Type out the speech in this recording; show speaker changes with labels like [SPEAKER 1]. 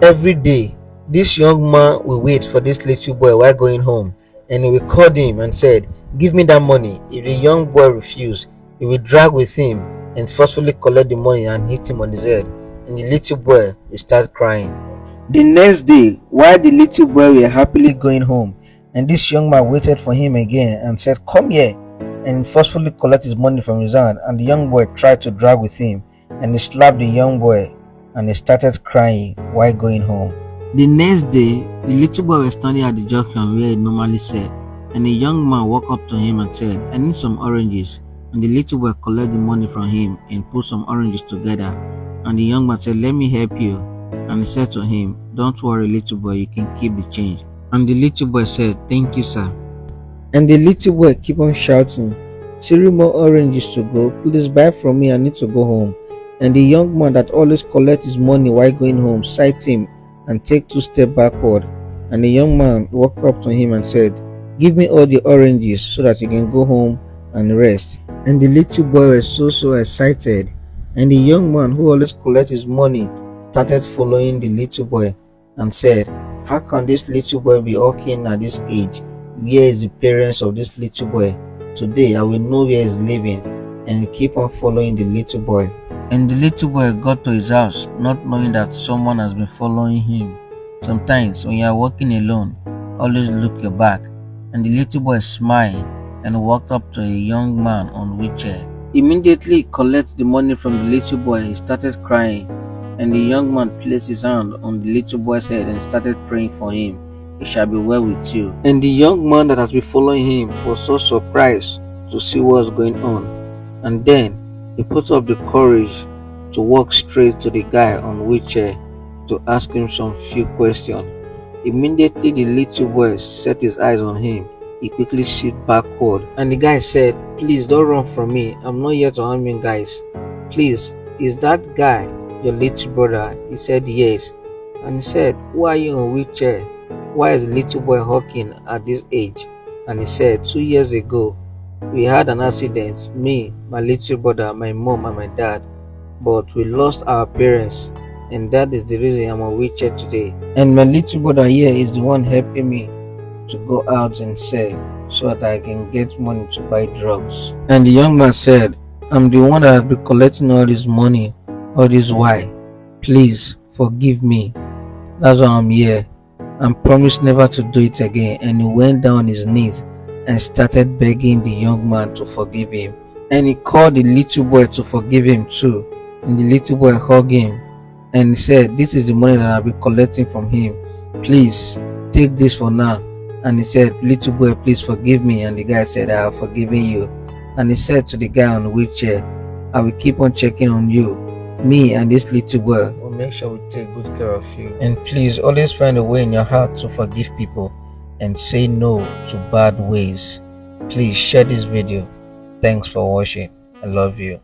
[SPEAKER 1] Every day, this young man will wait for this little boy while going home, and he will call him and said, "Give me that money." If the young boy refused, he will drag with him and forcefully collect the money and hit him on his head, and the little boy will start crying. The next day, while the little boy were happily going home, and this young man waited for him again and said, "Come here," and forcefully collect his money from his hand, and the young boy tried to drag with him, and he slapped the young boy, and he started crying while going home. The next day, the little boy was standing at the junction where he normally sat, and a young man walked up to him and said, "I need some oranges." And the little boy collected the money from him and put some oranges together. And the young man said, "Let me help you." And he said to him, "Don't worry, little boy, you can keep the change." And the little boy said, "Thank you, sir." And the little boy kept on shouting, "3 more oranges to go. Please buy from me, I need to go home." And the young man that always collects his money while going home sight him and take 2 steps backward. And the young man walked up to him and said, "Give me all the oranges so that you can go home and rest." And the little boy was so excited. And the young man who always collects his money started following the little boy and said, "How can this little boy be walking at this age? Where is the parents of this little boy? Today I will know where he's living." And he keep on following the little boy. And the little boy got to his house, not knowing that someone has been following him. Sometimes when you are walking alone, always look your back. And the little boy smiled and walked up to a young man on a wheelchair. Immediately he collected the money from the little boy. He started crying, and the young man placed his hand on the little boy's head and started praying for him. "It shall be well with you." And the young man that has been following him was so surprised to see what was going on. And then he put up the courage to walk straight to the guy on wheelchair to ask him some few questions. Immediately the little boy set his eyes on him. He quickly shifted backward, and the guy said, "Please don't run from me. I'm not here to harm you guys. Please, is that guy your little brother?" He said, "Yes." And he said, "Who are you on wheelchair? Why is the little boy walking at this age?" And he said, "2 years ago, we had an accident, me, my little brother, my mom and my dad, but we lost our parents, and that is the reason I'm on wheelchair today. And my little brother here is the one helping me to go out and sell so that I can get money to buy drugs." And the young man said, "I'm the one that has been collecting all this money all this while. Please forgive me. That's why I'm here, and promise never to do it again." And he went down on his knees and started begging the young man to forgive him. And he called the little boy to forgive him too. And the little boy hugged him and he said, "This is the money that I've been collecting from him. Please take this for now." And he said, "Little boy, please forgive me." And the guy said, "I have forgiven you." And he said to the guy on the wheelchair, "I will keep on checking on you. Me and this little boy will make sure we take good care of you. And please always find a way in your heart to forgive people and say no to bad ways." Please share this video. Thanks for watching. I love you.